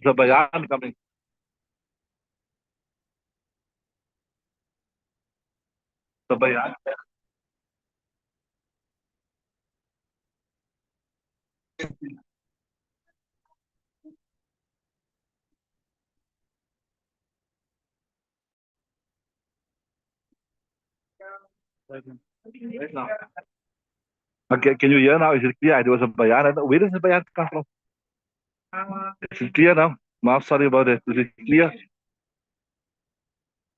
The bayan coming. The bayan. Right now. Okay, can you hear now? Is it clear? There was a bayan. Where does the bayan come from? Is it clear now? Maaf, sorry about that. Is it clear?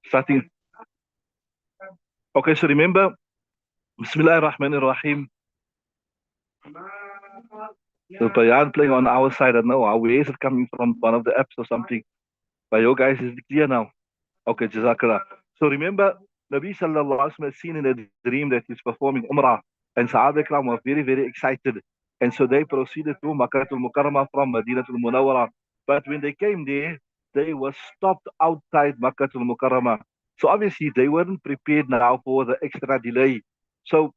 Starting. Okay, so remember, Bismillah ar-Rahman ar-Rahim. The bayan playing on our side. I don't know. Where is it coming from? One of the apps or something. But you guys, is it clear now? Okay, Jazakallah. So remember, Nabi Sallallahu Alaihi Wasallam has seen in a dream that he's performing Umrah, and Sahaba Ikram were very, very excited. And so they proceeded to Makkah al-Mukarramah from Madinatul Munawwarah. But when they came there, they were stopped outside Makkah al-Mukarramah. So obviously they weren't prepared now for the extra delay. So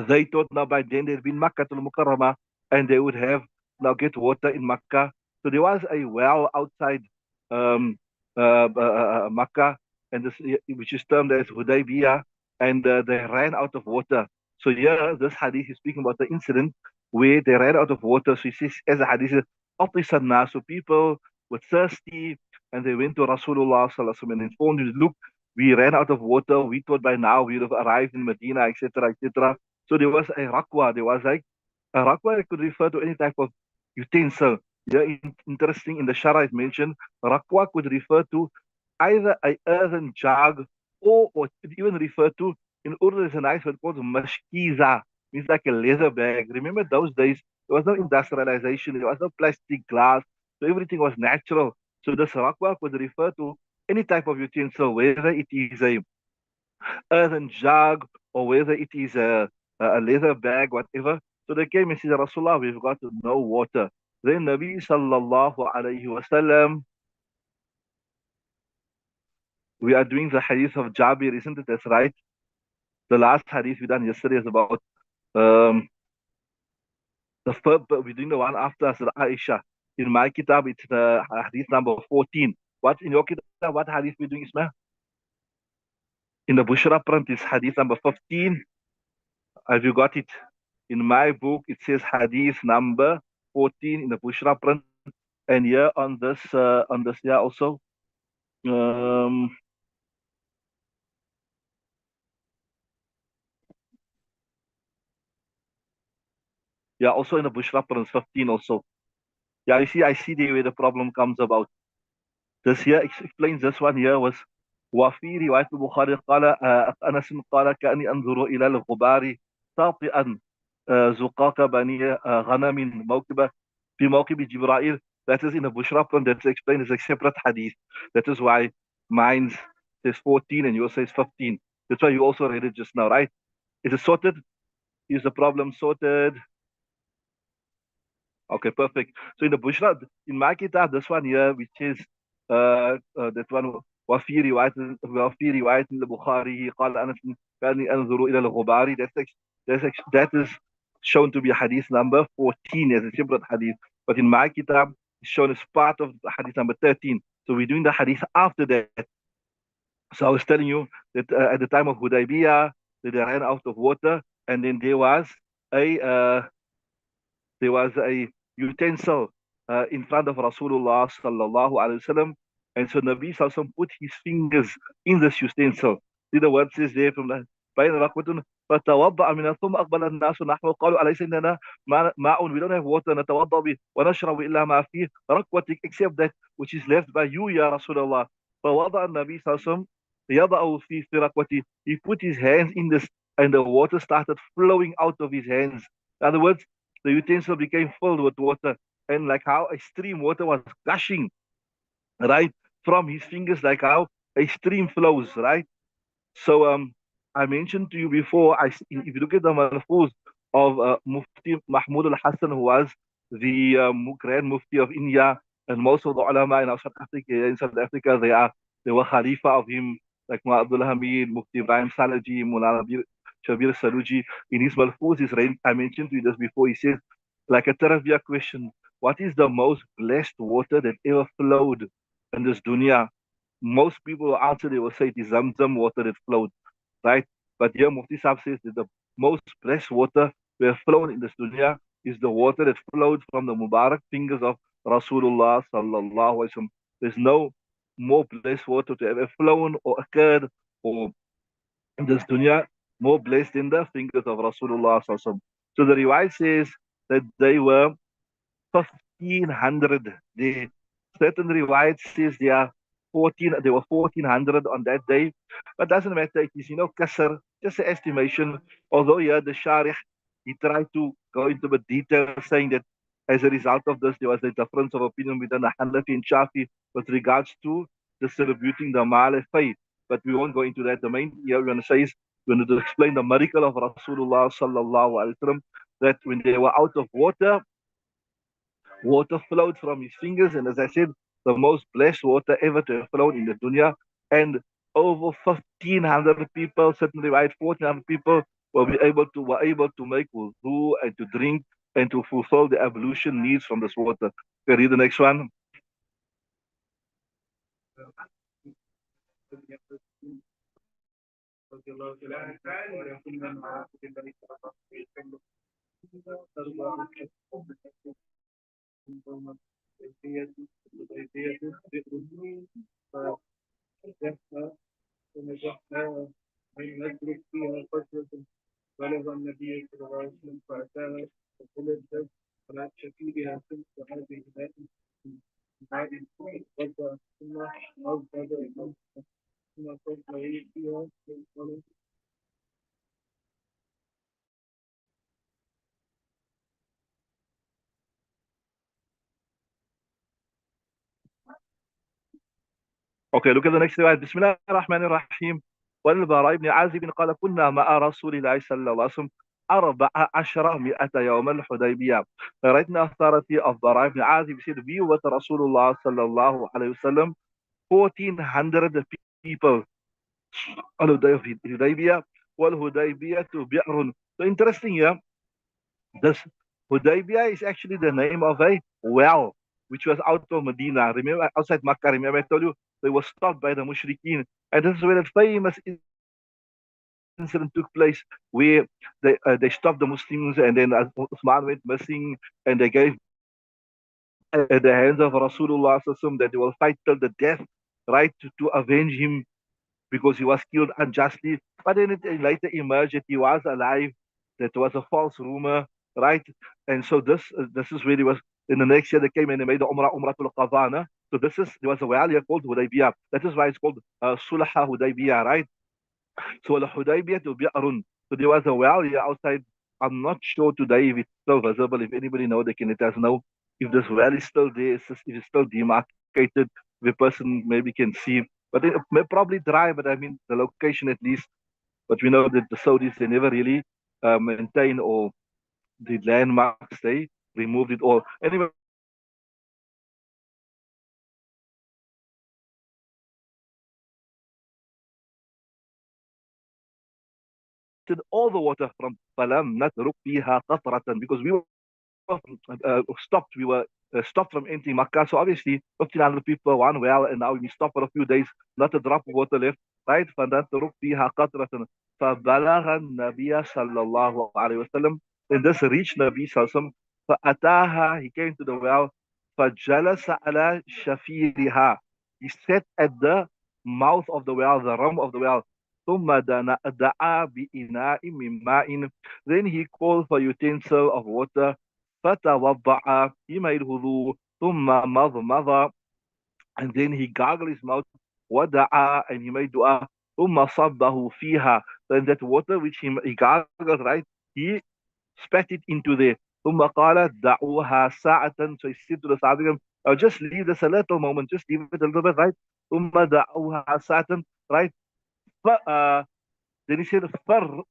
they thought now by then they'd been Makkah al-Mukarramah and they would have now get water in Makkah. So there was a well outside um, Makkah, and this, which is termed as Hudaybiyah, and they ran out of water. So here, this hadith is speaking about the incident where they ran out of water. So he says, as a hadith says, "Atisanna." So people were thirsty, and they went to Rasulullah sallallahu alaihi wasallam and informed him, "Look, we ran out of water. We thought by now we would have arrived in Medina, etc., etc." So there was a rakwa. There was like a rakwa could refer to any type of utensil. Yeah, interesting. In the Shara, it mentioned rakwa could refer to either a earthen jug or it even refer to, in Urdu, there's a nice word called mashkiza, means like a leather bag. Remember those days, there was no industrialization, there was no plastic glass, so everything was natural. So this rakwa could refer to any type of utensil, whether it is a earthen jug or whether it is a leather bag, whatever. So they came and said, Rasulullah, we've got no water. Then Nabi sallallahu alayhi wasallam, we are doing the hadith of Jabir, isn't it? That's right. The last hadith we done yesterday is about um, the first, but we're doing the one after Surah Aisha. In my kitab, it's the hadith number 14. What in your kitab, what hadith we doing, Ismail? In the Bushra print, it's hadith number 15. Have you got it? In my book, it says hadith number 14 in the Bushra print. And here on this here also, um, yeah, also in the Bushra print, 15 also. Yeah, you see, I see there where the problem comes about. This here explains this one here was وفي رواية البخاري قال أنس قال كأني أنظر إلى الغبار ساطئا زقاق بني غنم موكبة في موكب جبرائيل. That is in the Bushra, and that's explained as a separate hadith. That is why mine says 14 and yours says 15. That's why you also read it just now, right? Is it sorted? Is the problem sorted? Okay, perfect. So in the Bushra, in my kitab, this one here, which is that one, وفي رواية البخاري قال أنس كأني أنظر إلى الغبار. That is shown to be hadith number 14 as a separate hadith. But in my kitab, it's shown as part of hadith number 13. So we're doing the hadith after that. So I was telling you that at the time of Hudaybiyah, they ran out of water, and then a there was a utensil in front of Rasulullah sallallahu alaihi wasallam, and so Nabi sallallahu alaihi wasallam put his fingers in this utensil. See the word says there from the بين ركوة فتوضأ من ثم أقبل الناس نحو قالوا أليس عندنا ماء, we don't have water نتوضأ به ونشرب إلا ما فيه ركوتك, except that which is left by you يا رسول الله. فوضع النبي صلى الله عليه وسلم يضعه في ركوته, he put his hands in this and the water started flowing out of his hands. In other words, the utensil became filled with water, and like how a stream water was gushing right from his fingers, like how a stream flows, right? So I mentioned to you before, if you look at the malfuz of Mufti Mahmud al-Hassan, who was the Grand Mufti of India, and most of the ulama in South Africa, they were Khalifa of him, like Mullah Abdul Hamid, Mufti Ibrahim Salaji, Mullah Shabir Saluji. In his malfuz, I mentioned to you this before, he says, Like a trivia question. What is the most blessed water that ever flowed in this dunya? Most people will answer, they will say it is Zamzam water that flowed, right? But here Mufti Sahib says that the most blessed water we have flown in this dunya is the water that flowed from the Mubarak fingers of Rasulullah sallallahu alaihi wasallam. There's no more blessed water to ever flown or occurred or in this dunya more blessed in the fingers of Rasulullah sallallahu alaihi wasallam. So the riwayat says that they were 1,500. The certain riwayat says there were 1,400 on that day. But doesn't matter, it is, kasr, just an estimation. Although here the Sharih, he tried to go into the detail saying that as a result of this, there was a difference of opinion between the Hanafi and Shafi with regards to distributing the Ma'al Fay. But we won't go into that. The main here we're going to say is we're going to explain the miracle of Rasulullah sallallahu alaihi wasallam, that when they were out of water, water flowed from his fingers, and as I said, the most blessed water ever to have flowed in the dunya. And over 1,500 people, certainly right, 1,400 people were able to make wudu and to drink and to fulfill the ablution needs from this water. Okay, read the next one. Okay, look at the next slide. Bismillah ar-Rahman ar-Rahim. والبراء بن عازب قال كنا مع رسول الله صلى الله عليه وسلم 14 يوم الحديبية. Right now, authority of Bara ibn Azib said, we with Rasulullah sallallahu alayhi wasallam, 1,400 people on Hudaybiyah, wal Hudaybiyah to Bi'run. So interesting here, this Hudaybiyah is actually the name of a well which was out of Medina. Remember, outside Makkah, remember I told you they were stopped by the mushrikeen. And this is where that famous incident took place where they stopped the Muslims, and then Usman went missing, and they gave at the hands of Rasulullah that they will fight till the death, right, to avenge him because he was killed unjustly. But then it later emerged that he was alive. That was a false rumor, right? And so this is where he was. In the next year, they came and they made the Umratul Qadana. So there was a well here called Hudaybiyah. That is why it's called Sulha Hudaybiyah, right? So Al-Hudaybiyah to Bi'run. So there was a well here outside. I'm not sure today if it's still visible. If anybody knows, they can let us know. If this well is still there, if it's still demarcated, the person maybe can see. But it may probably dry, but I mean the location at least. But we know that the Saudis, they never really maintain or the landmarks. They removed it all. Anyway, all the water from فَلَمْ نَتْرُكْ فِيهَا قَطْرَةً, because we were stopped. We were stopped from entering Makkah. So obviously, 1,500 people, one well, and now we stop for a few days, not a drop of water left, right? فَنَتْرُكْ فِيهَا قَطْرَةً فَبَلَغَ النَّبِيَ صلى الله عليه وسلم. Then this reached Nabi sallallahu alaihi wasallam. فَأَتَاهَا, he came to the well. فَجَلَسَ عَلَى شَفِيرِهَا, he sat at the mouth of the well, the rim of the well. ثم دعا بإناء من ماء, then he called for utensil of water. فتوضأ, he made wudu. ثم مضمض, and then he gargled his mouth. ودعا, and he made dua. ثم صبه فيها, then that water which he gargled, right, he spat it into there. ثم قال دعوها ساعة, so he said to the Sahabi, just leave this a little moment, just leave it a little bit, right? ثم دعوها ساعة, right? Then he said, farraw,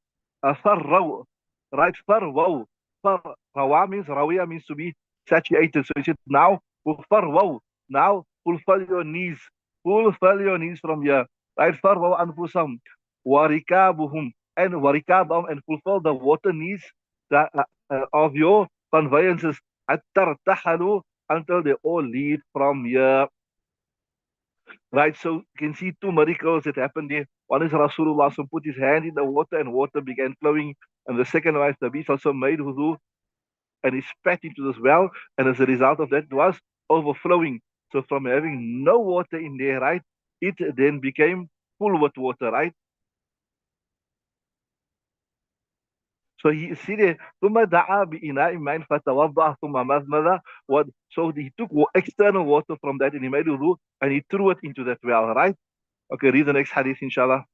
right? Farwaw. Rawa means, rawiya means to be satiated. So he said, now, farwaw. Now, fulfill your needs. Fulfill your needs from here. Right? Farwaw anfusam. Warikabuhum. And warikabahum, and fulfill the water needs that, of your conveyances حتى ارتحلوا until they all leave from here. Right, so you can see two miracles that happened there. One is Rasulullah put his hand in the water and water began flowing. And the second one is Nabi also made wudu and he spat into this well. And as a result of that, it was overflowing. So from having no water in there, right, it then became full with water, right? So he see there, ثم دعا بإناء ماء فتوضأ ثم مضمض. So he took external water from that and he made wudu and he threw it into that well, right? Okay, read the next hadith, inshallah.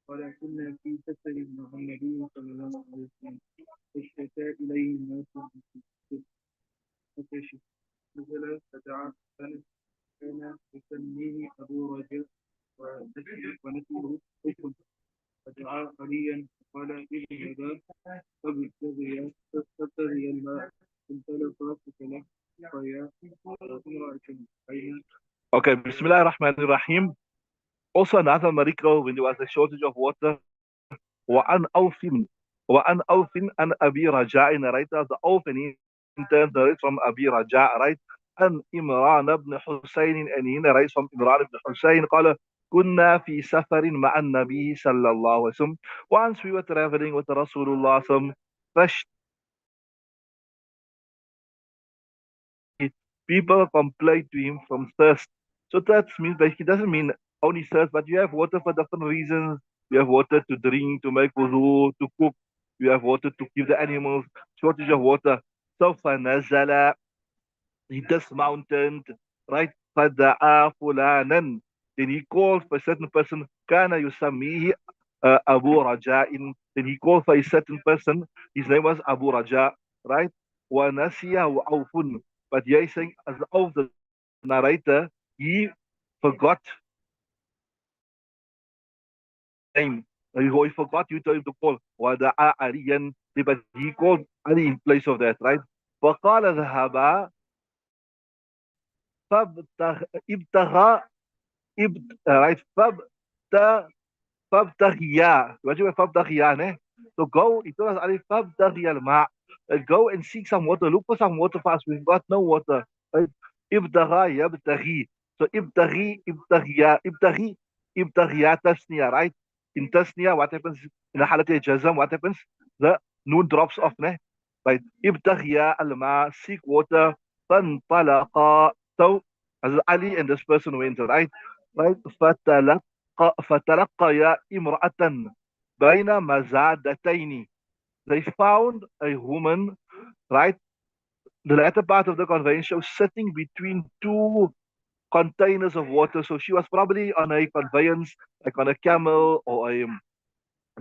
قال كنا في سفر مع النبي صلى الله عليه وسلم اشتكى إليه الناس فكشف نزل فدعا كان يسميه أبو رجاء ونسيه حكم فدعا عليا فقال اذهبا فابتغيا الماء انطلقا فتلقيا امرأة أين Okay, Bismillah ar-Rahman ar-Rahim. Also another miracle when there was a shortage of water. وعن أوف وعن أوف عن أبي رجاء narrated the Auf and he in turn narrates from أبي رجاء, right? عن إمران بن حسين and he narrates from إمران بن حسين قال كنا في سفر مع النبي صلى الله عليه وسلم. Once we were traveling with Rasulullah فاشتكى people complain to him from thirst. So that means basically doesn't mean only thirst, but you have water for different reasons. You have water to drink, to make wudu, to cook. You have water to give the animals. Shortage of water. So فنزل, he dismounted, right? فدعا فلانا. Then he called for a certain person. كان يسميه Abu Raja. Then he called for a certain person. His name was Abu Raja, right? ونسيه عوف. But here he's saying, as of the narrator, he forgot name. He forgot you told him to call. وَدَعَا عَلِيًّا. But he called Ali in place of that, right? فقال ذهبا ابتغى right? فابتغيا. What do you mean فابتغيا, ne? So go, he told us Ali, فابتغيا الماء. Go and seek some water. Look for some water for us. We've got no water. Right? ابتغى يبتغي. So ابتغيا tasniya, right? In tasniya, what happens? In a halati jazam, what happens? The noon drops off, ne? Right? ابتغيا الماء, seek water. فانطلقا. So as Ali and this person went, right? Right? فتلقيا امرأة بين مزادتين. They found a woman, right? The latter part of the conveyance shows sitting between two containers of water. So she was probably on a conveyance, like on a camel or a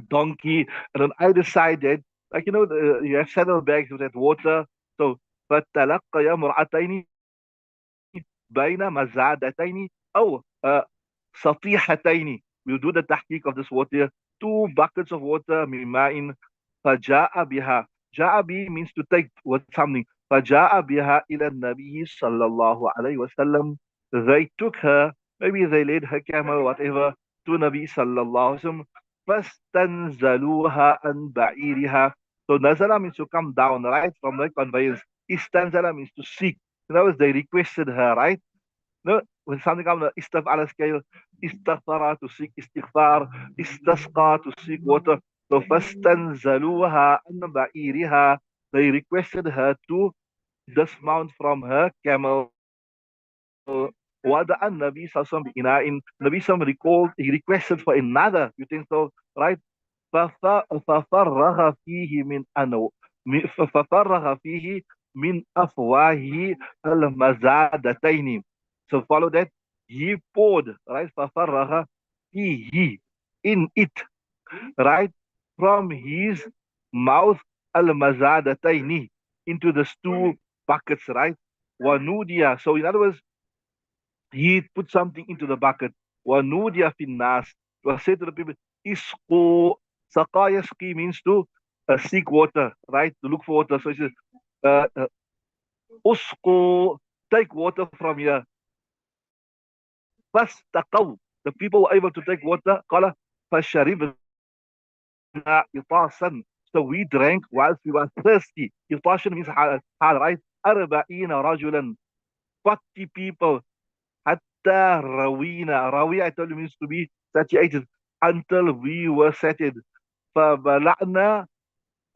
donkey, and on either side, that, like you have saddlebags with that water. So فتلقيا امرأتين بين مزادتين أو سطيحتين. We'll do the tahqiq of this water. Two buckets of water من ماء فجاء بها. جاء به means to take with something. فجاء بها إلى النبي صلى الله عليه وسلم. They took her, maybe they led her camel, whatever, to Nabi صلى الله عليه وسلم. فاستنزلوها عن بعيرها. So nazala means to come down, right, from the conveyance. Istanzala means to seek. In other words, they requested her, right? No, when something comes, istaf ala scale, istaghfara to seek istighfar, istasqa to seek water. So fastanzaluha an ba'iriha. They requested her to dismount from her camel. Wada an Nabi Sallam in Nabi Sallam recalled, he requested for another utensil, right? ففرغ فيه من أنو ففرغ فيه من أفواه المزادتين. So follow that. He poured, right? ففرغ فيه, in it, right? From his mouth المزادتين, into the two buckets, right? ونوديا. So in other words, he put something into the bucket. وَنُودِيَ فِي النَّاسِ. It was said to the people, Isqu. Saqa yasqi means to seek water, right? To look for water. So he says, uh, uh, Usqu, take water from here. فاستقوا. The people were able to take water. قال فشربنا إطاسا. So we drank whilst we were thirsty. إطاشا means hard, right? 40 رجلا, 40 people. حتى روينا. روي I told you means to be satiated. Until we were sated. فبلعنا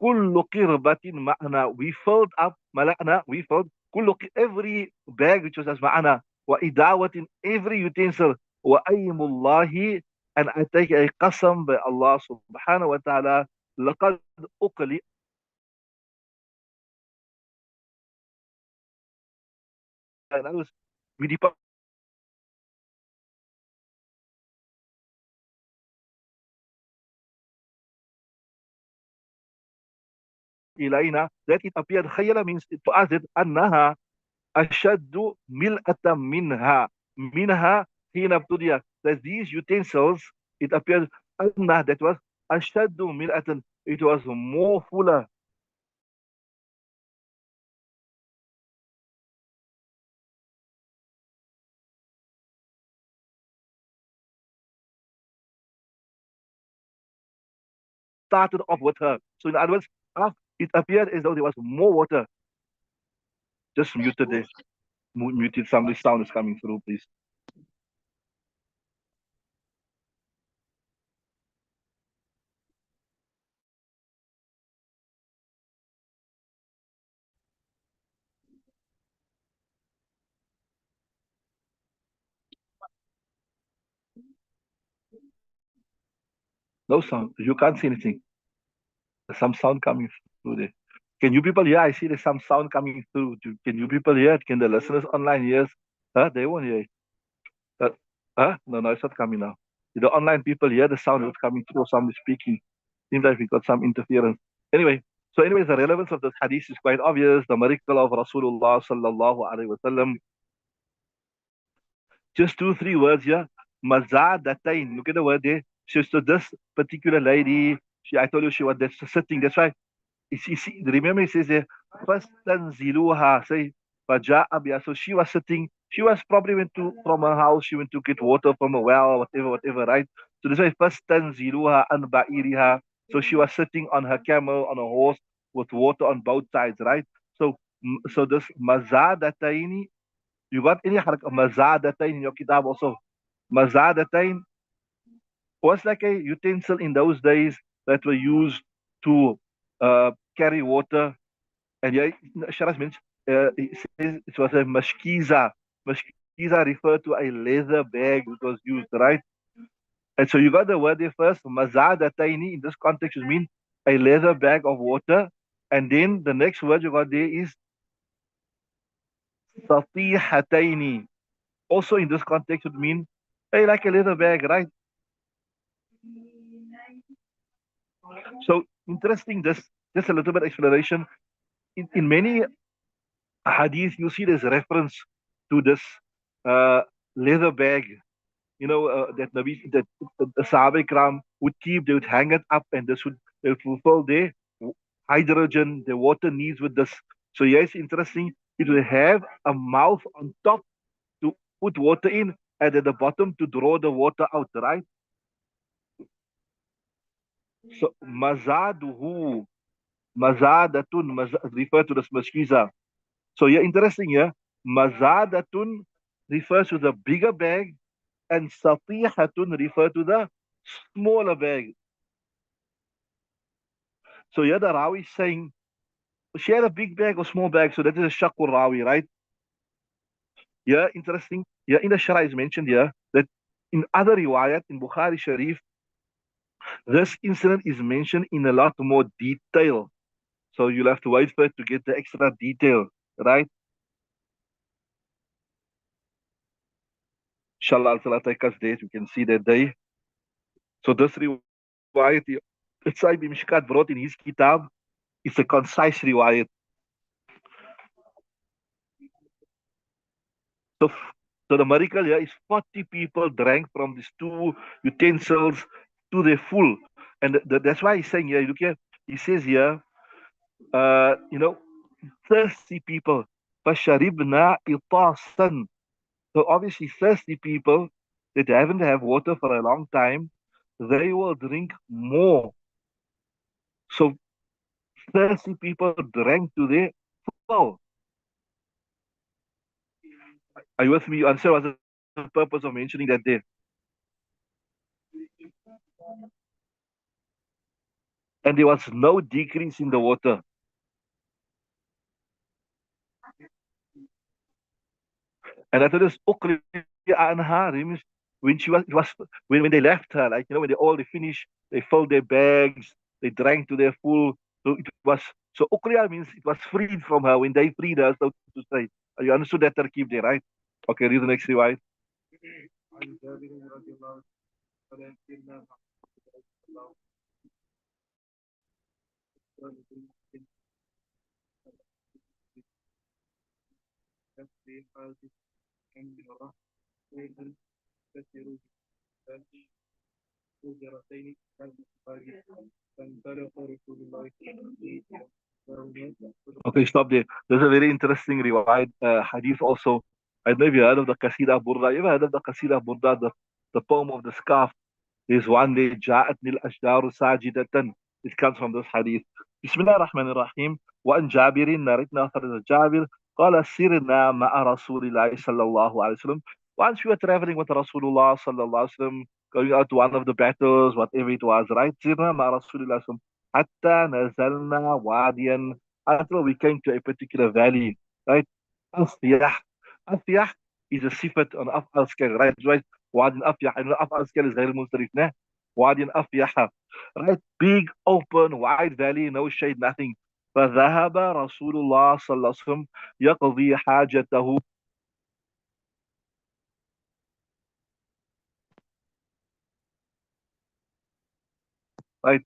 كل قربة معنا. We filled up. ملأنا, we filled. every bag which was as معنا. وإداوة, every utensil. وأيم الله, and I take a qasam by Allah subhanahu wa ta'ala. لقد أقلي. And I was, we depart إلينا, that it appeared خيلا means to us it أنها أشد ملأة منها. منها حين ابتدي, that these utensils, it appeared أنها, that was أشد ملأة, it was more fuller. Started off with her. So in other words, it appeared as though there was more water. Just muted this. Muted, some sound is coming through, please. No sound. You can't see anything. There's some sound coming through there. Can you people hear? I see there's some sound coming through. Can you people hear it? Can the listeners online hear? Huh? They won't hear it. Huh? No, no, it's not coming now. The online people hear the sound that's coming through, somebody speaking. Seems like we got some interference. Anyway, so anyways, the relevance of this hadith is quite obvious. The miracle of Rasulullah sallallahu alaihi wasallam. Just 2, 3 words here. Mazadatain. Look at the word there. So this particular lady, I told you she was that's sitting. That's why. Remember, it says there, Fastanziluha, say, Faja'a. So she was sitting, she was probably went to from her house, she went to get water from a well, whatever, right? So this way, Fastanziluha an ba'iriha. So she was sitting on her camel, on a horse, with water on both sides, right? So so this mazadataini, you got any mazadatain in your kitab also? Mazadatain was like a utensil in those days that were used to carry water. And yeah, Sharas mentioned it says it was a mashkiza. Mashkiza referred to a leather bag that was used, right? And so you got the word there first, mazadataini, in this context, it means a leather bag of water. And then the next word you got there is satihataini. Also in this context, it means hey, like a leather bag, right? So interesting, this just a little bit explanation. In many hadith, you see there's reference to this leather bag. You know, that Nabi, that the Sahaba Ikram would keep, they would hang it up, and this would, they would fulfill their hydrogen, their water needs with this. So yes, interesting. It will have a mouth on top to put water in, and at the bottom to draw the water out, right? So mazaduhu, mazadatun, refer to the mashkiza. So yeah, interesting, yeah. Mazadatun refers to the bigger bag, and satihatun refer to the smaller bag. So yeah, the Rawi is saying, she had a big bag or small bag, so that is a shakul Rawi, right? Yeah, interesting. Yeah, in the Shara is mentioned here that in other riwayat, in Bukhari Sharif, this incident is mentioned in a lot more detail. So you'll have to wait for it to get the extra detail, right? Inshallah, Allah take us there. We can see that day. So this riwayat, it's Ibn Mishkaat brought in his kitab. It's a concise riwayat. So, so the miracle here is 40 people drank from these 2 utensils to their full. And that's why he's saying here, look here, he says here, you know, thirsty people. فَشَرِبْنَا إِطَاسًا. So obviously thirsty people, that haven't have water for a long time, they will drink more. So thirsty people drank to their full. Are you with me? You understand what's the purpose of mentioning that there? And there was no decrease in the water. And after this, Uqriya anha, means when she was, it was when they left her, like, when they finished, they filled their bags, they drank to their full. So it was, so Uqriya means it was freed from her when they freed her, so to say. You understood that terkib there, right? Okay, read the next riwayat. عن جابر رضي الله عنه قال سيدنا محمد صلى الله عليه وسلم كسر هذه الأمر شيئا كثير شجرتين كالمساجد فانطلق رسول الله صلى الله عليه وسلم. Okay, stop there. There's a very interesting riwayat, hadith also. I don't know if you heard of the Qasida Burda. You ever heard of the Qasida Burda, the poem of the scarf? There's one day, جاءتني الأشجار ساجدة. It comes from this hadith. بسم الله الرحمن الرحيم. وأن جابر narrating after Jabir قال سرنا مع رسول الله صلى الله عليه وسلم. Once we were traveling with Rasulullah صلى الله عليه وسلم, going out to one of the battles, whatever it was, right? سرنا مع رسول الله صلى الله عليه وسلم حتى نزلنا واديا, until we came to a particular valley, right? أفيح. أفيح is a sifat on أفعل scale, right? وادي أفيح, and أفعل scale is غير منصرف, نه? وادي أفيح, right? Big, open, wide valley, no shade, nothing. فذهب رسول الله صلى الله عليه وسلم يقضي حاجته, right?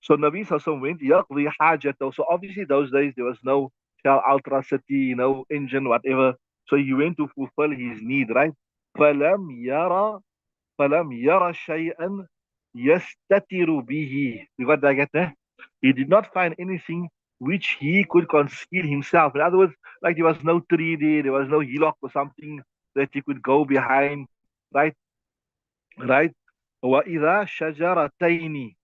So Nabi Sallallahu went يقضي حاجته. So obviously those days there was no Shell Ultra City, no engine, whatever. So he went to fulfill his need, right? فلم يرى فلم يرى شيئا يستتر به. You got that, get that? He did not find anything which he could conceal himself. In other words, like there was no tree there was no hillock or something that he could go behind, right? Right? وإذا شجرتين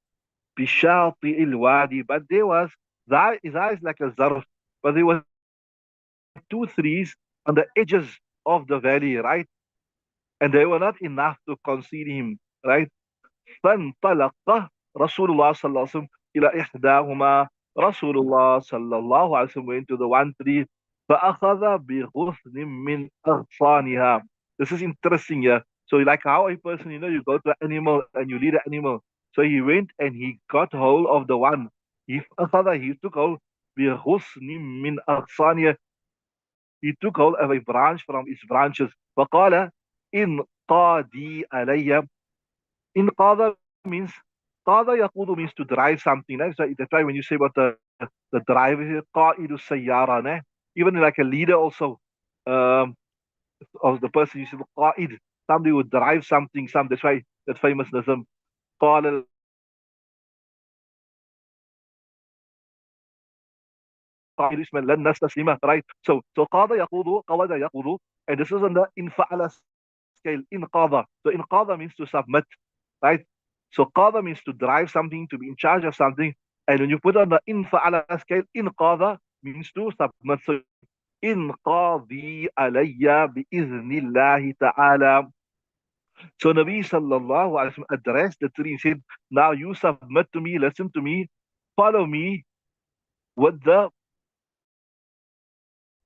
بشاطئ الوادي. But there was, that is like a zarf, but there were two trees on the edges of the valley, right? And they were not enough to conceal him, right? فانطلق رسول الله صلى الله عليه وسلم إلى إحداهما. رسول الله صلى الله عليه وسلم went to the one tree فأخذ بغصن من أغصانها. This is interesting, yeah. So like how a person, you go to an animal and you lead an animal. So he went and he got hold of the one. He took hold بغصن من أغصانها. He took hold of a branch from its branches. فقال إن قادي علي. In qada means, qada yaqudu means to drive something. That's why when you say about the driver, qa'idu sayyara, ne? Even like a leader also, um, of the person, you say qa'id, somebody would drive something, that's why that famous nazam. قال القائد اسما لن نستسلم, right? So قاد يقود, and this is on the in fa'ala scale, in qada. So in qada means to submit, right? So qada means to drive something, to be in charge of something. And when you put on the in fa'ala scale, in qada means to submit. So in qadi alayya bi iznillahi ta'ala. So Nabi sallallahu alayhi wa sallam addressed the tree and said, now you submit to me, listen to me, follow me with the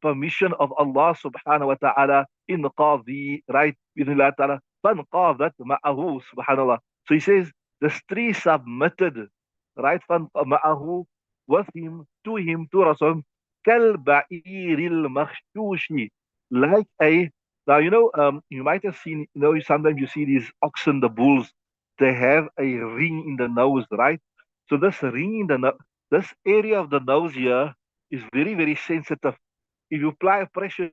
permission of Allah subhanahu wa ta'ala, in qadi, right? Bismillah ta'ala. فانقاذت معه, subhanallah. So he says, the tree submitted, right? معه, with him, to Rasul, كالبعير المخشوش, like a, now you might have seen, sometimes you see these oxen, the bulls, they have a ring in the nose, right? So this ring in the nose, this area of the nose here is very, very sensitive. If you apply pressure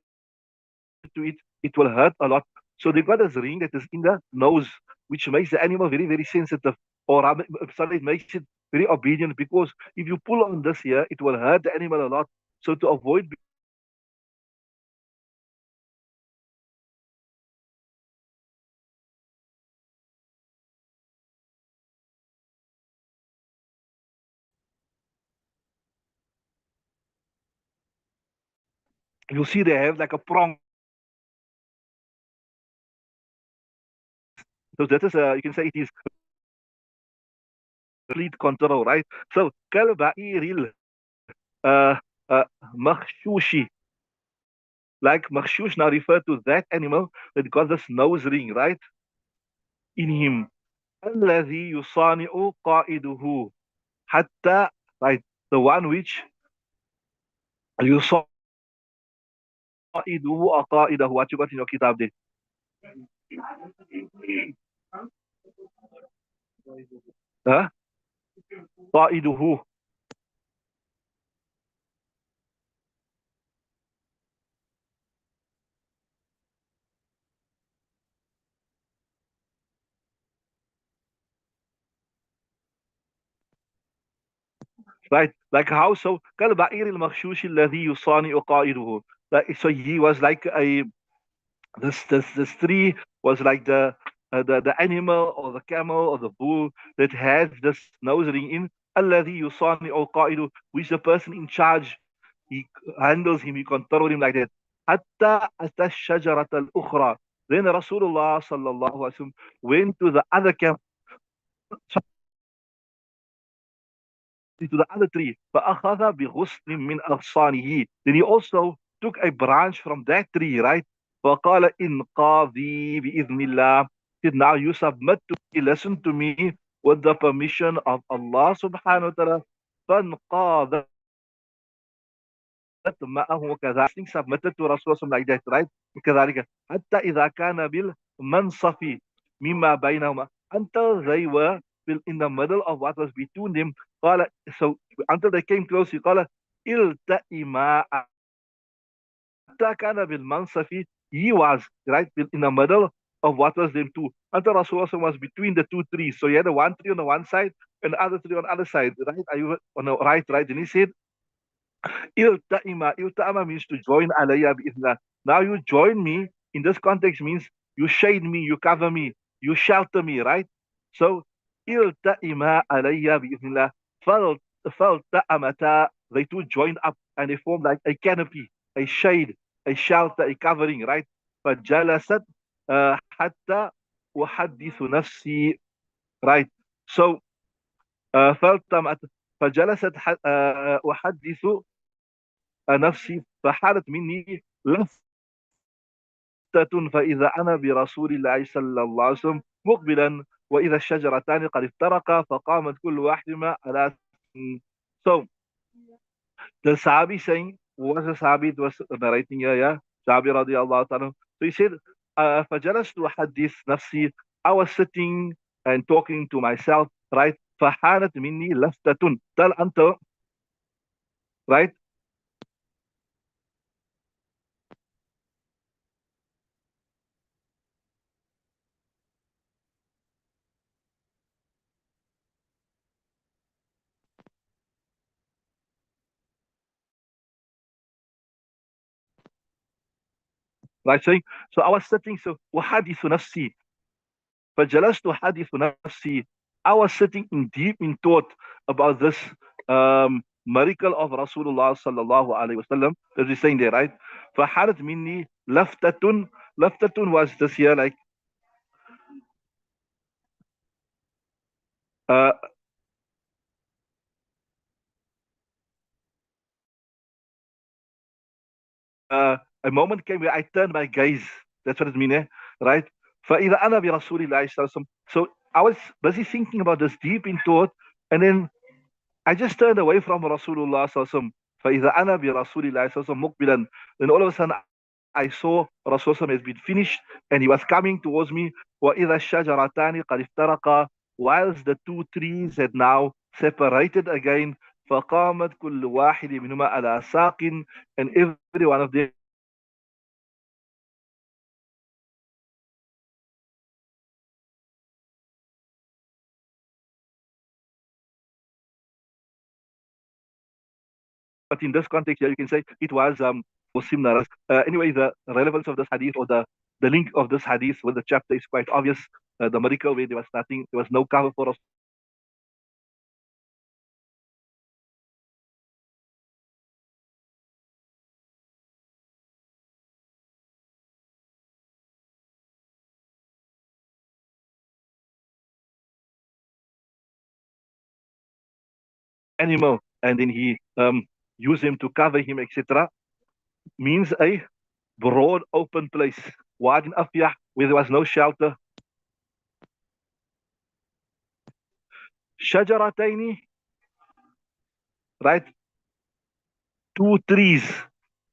to it, it will hurt a lot. So they've got this ring that is in the nose, which makes the animal very, very sensitive. Or sorry, it makes it very obedient, because if you pull on this here, it will hurt the animal a lot. So to avoid You see, they have like a prong. So that is, you can say it is complete control, right? So, kalba'iril uh, uh, makhshushi. Like makhshush now refer to that animal that got this nose ring, right? In him. الذي يصانع قائده حتى, right? The one which يصائده أقائده. What you got in your kitab there? Huh? قائده. Right? Like how so? كالبعير المغشوش الذي يصانع قائده. Like, so he was like a, this tree was like the animal or the camel or the bull that has this nose ring in. الذي يصانع قائده, which the person in charge, he handles him, he controls him like that. حتى أتى الشجرة الأخرى. Then Rasulullah sallallahu alaihi wasallam went to the other camp, to the other tree. فأخذ بغصن من أغصانه. Then he also took a branch from that tree, right? فقال إنقاذي بإذن الله. He said, now you submit to me, listen to me with the permission of Allah subhanahu wa ta'ala. فانقاذت معه وكذلك. Submitted to Rasulullah like that, right? وكذلك حتى إذا كان بالمنصف مما بينهما, until they were in the middle of what was between them. قال, so until they came close, he قال التئما. حتى كان بالمنصف, he was right in the middle of what was them two, until Rasulullah was between the two trees. So he had the one tree on the one side and the other tree on the other side, right? Are you on the right? And he said ilta'ima means to join alayya bi'idhnillah. Now you join me in this context means you shade me, you cover me, you shelter me, right? So ilta'ima alayya bi'idhnillah. Fal falta'amata. They two joined up and they formed like a canopy, a shade, a shelter, a covering, right? فجلست حتى أحدث نفسي, right? So فالتمت فجلست أحدث نفسي فحالت مني لفتة فإذا أنا برسول الله صلى الله عليه وسلم مقبلا وإذا الشجرتان قد افترقا فقامت كل واحدة على. So the Sahabi saying, what was the Sahabi it was narrating here, yeah? Sahabi radiallahu ta'ala. So he said, فجلست أحدث نفسي. I was sitting and talking to myself, right? فحانت مني لفتة. Tell until, right? Right, saying, so I was sitting, so أحدث نفسي فجلست أحدث نفسي. I was sitting in deep in thought about this miracle of Rasulullah sallallahu alaihi wasallam, as he's saying there, right? فحالت مني لفتة. لفتة was this here like uh, a moment came where I turned my gaze. That's what it means, eh? Right? فإذا أنا برسول الله صلى الله عليه وسلم. So I was busy thinking about this deep in thought, and then I just turned away from Rasulullah sallallahu alaihi wasallam. فإذا أنا برسول الله صلى الله عليه وسلم مقبلا. Then all of a sudden I saw Rasulullah has been finished and he was coming towards me. وإذا الشجرتان قد افترقا. Whilst the two trees had now separated again. فقامت كل واحد منهما على ساق, and every one of them but in this context here, you can say it was Muslim Naras. Anyway, the relevance of this hadith or the link of this hadith with the chapter is quite obvious. The miracle where there was nothing, there was no cover for us animal, and then he used him to cover him, etc., means a broad open place. Wadin Afyah, where there was no shelter. Shajarataini, right? Two trees.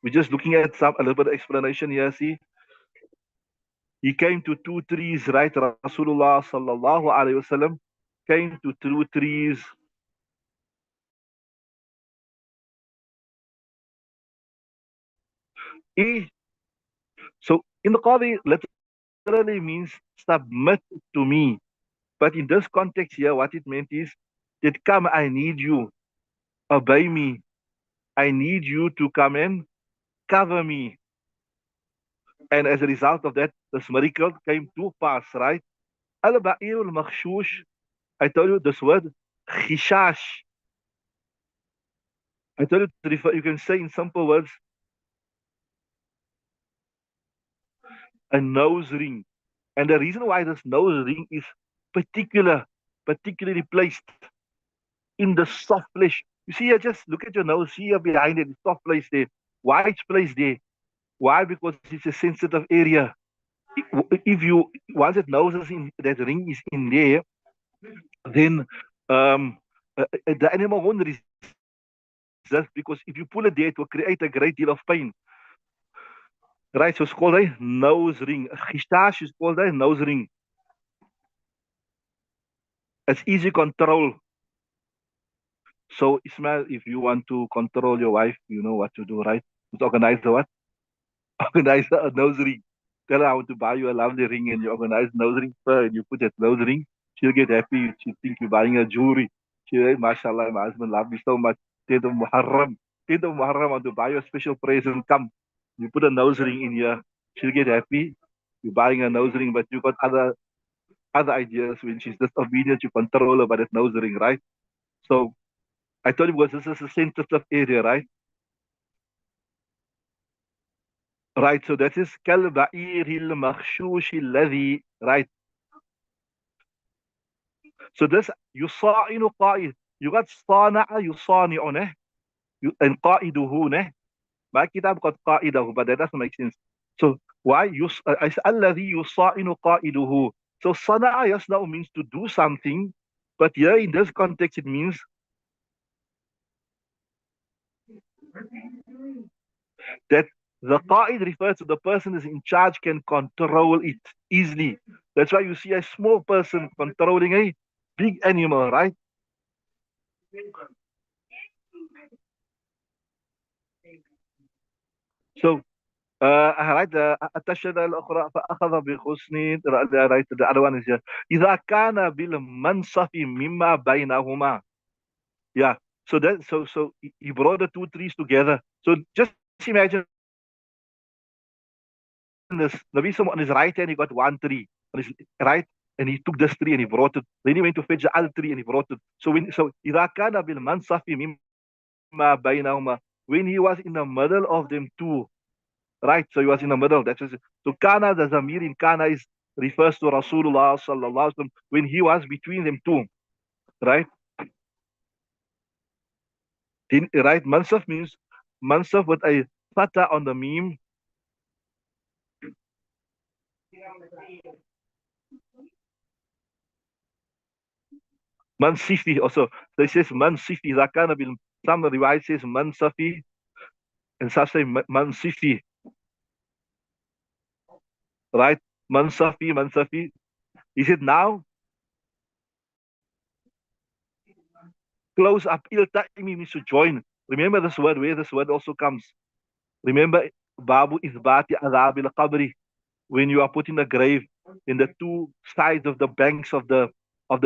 We're just looking at a little bit of explanation here. See, he came to two trees, right? Rasulullah sallallahu alaihi wasallam came to two trees. So in the Qadi, literally means submit to me. But in this context here, what it meant is that come, I need you, obey me. I need you to come and cover me. And as a result of that, this miracle came too fast, right? Al-Ba'ir al-Makhshush, I told you this word, Khishash. I told you, you can say in simple words, a nose ring. And the reason why this nose ring is particularly placed in the soft flesh. You see here, just look at your nose, see here behind it, the soft place there. Why it's placed there? Why? Because it's a sensitive area. If you once that nose is in that ring is in there, then the animal won't resist because if you pull it there, it will create a great deal of pain. Right? So it's called a nose ring. Khistash is called a nose ring. It's easy control. So Ismail, if you want to control your wife, you know what to do, right? Just organize the what? Organize a nose ring. Tell her I want to buy you a lovely ring and you organize nose ring for her and you put that nose ring. She'll get happy. She'll think you're buying her jewelry. She'll say, MashaAllah, my husband loves me so much. 10th of Muharram. 10th of Muharram, I want to buy you a special present. Come. You put a nose ring in here. She'll get happy. You're buying a nose ring, but you got other ideas when she's disobedient, you control her by that nose ring, right? So I told you because this is a sensitive area, right? Right, so that is kalba'iril makhshushi alladhi, right? So this yusa'inu qa'id. You got sana'a yusani'u ne? And qa'iduhu ne? My kitab got qa'idahu, but that doesn't make sense. So why alladhi yusa'inu qa'iduhu? So sana'a yasna'u means to do something, but here in this context it means that the qa'id refers to the person is in charge can control it easily. That's why you see a small person controlling a big animal, right? So, right, التشهد الأخرى فأخذ بحسن, right, the other one is here. إذا كان بالمنصف مما بينهما. Yeah. So he brought the two trees together. So just imagine this. Nabi Sallam on his right hand, he got one tree. On his right, and he took this tree and he brought it. Then he went to fetch the other tree and he brought it. So إذا كان بالمنصف مما بينهما, when he was in the middle of them two, right? So he was in the middle. That's just, so Kana, the Zamir in Kana is refers to Rasulullah sallallahu alaihi wasallam when he was between them two, right? Then, right? Mansaf means Mansaf with a fatah on the meme. Mansifi also. So it says Mansifi. Zakana bil. Some riwayat says Mansafi, and some say Mansifi, right? Mansafi. He said now close up. Il-ta'imi means to join. Remember this word, where this word also comes. Remember, Babu Izbati Adab al-Qabri, when you are put in the grave, in the two sides of the banks of the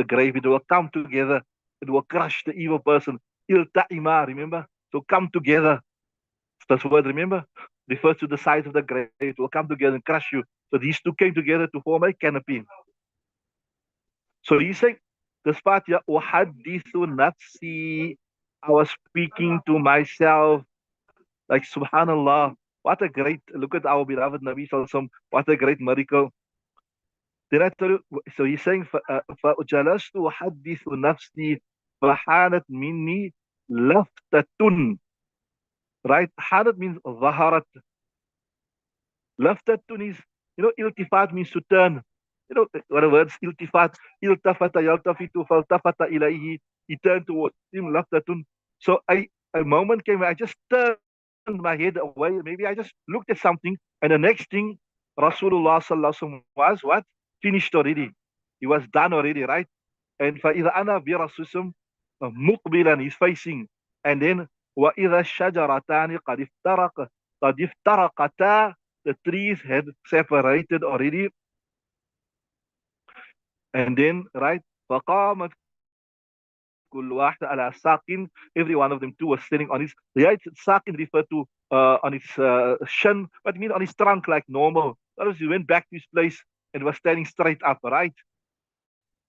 grave, it will come together. It will crush the evil person. Il-ta'ima, remember? So come together. That's word, remember? Refers to the sides of the grave. It will come together and crush you. So these two came together to form a canopy. So he's saying, this part here, uhadithu nafsi, I was speaking to myself, like subhanallah, what a great, look at our beloved Nabi Sallallahu Alaihi Wasallam, what a great miracle. Then I tell you, so he's saying, فَجَلَسْتُ أُحَدِّثُ نَفْسِي فَحَانَتْ مِنِّي laftatun, right? Hadat means zaharat. Laftatun is, iltifat means to turn. What are words? Iltifat, iltafata, yaltafitu, faltafata ilayhi. He turned towards him, laftatun. So a moment came where I just turned my head away. Maybe I just looked at something, and the next thing, Rasulullah sallallahu alaihi wasallam was what? Finished already. He was done already, right? And فَإِذَا أَنَا بِرَسُولٍ مُقْبِلًا, he's facing. And then وَإِذَا الشَّجَرَتَانِ قَدْ افْتَرَقَتَا, the trees had separated already. And then, right, فَقَامَتْ كُلُّ وَاحْدَ عَلَى سَاقٍ, every one of them two was standing on his, right, ساقٍ referred to on his shin, but mean on his trunk like normal. Otherwise, he went back to his place and was standing straight up, right?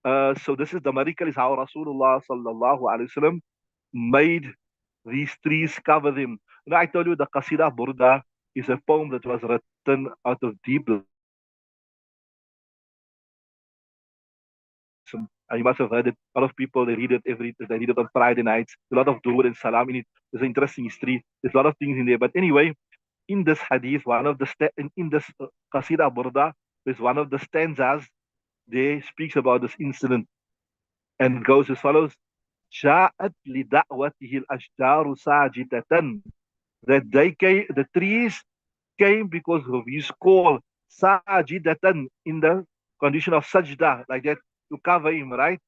So this is the miracle, is how Rasulullah sallallahu alaihi wasallam made these trees cover them. I told you the Qasida Burda is a poem that was written out of deep love for the Prophet sallallahu alaihi wasallam. And you must have heard it. A lot of people, they read it on Friday nights. A lot of du'ur and salam in it. There's an interesting history. There's a lot of things in there. But anyway, in this hadith, one of the in this Qasida Burda, there's one of the stanzas. They speaks about this incident, and it goes as follows: جاءت لدعوته الأشجار ساجدة, that the trees came because of his call, sajidatan, in the condition of sajda, like that, to cover him, right?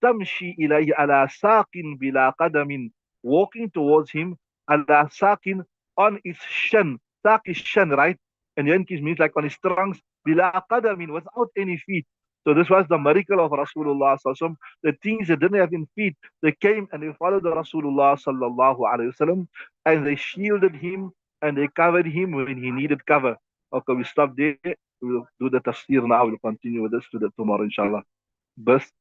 تمشي إليه على ساق بلا قدم, walking towards him, على ساق, on his shin. Saq is shin, right? And yankis means like on his trunks, بلا قدم, without any feet. So this was the miracle of Rasulullah sallallahu alaihi wasallam. The things that didn't have in feet, they came and they followed the Rasulullah sallallahu alaihi wasallam, and they shielded him and they covered him when he needed cover. Okay, we stop there. We'll do the tafsir now. We'll continue with this to the tomorrow, inshallah. Best.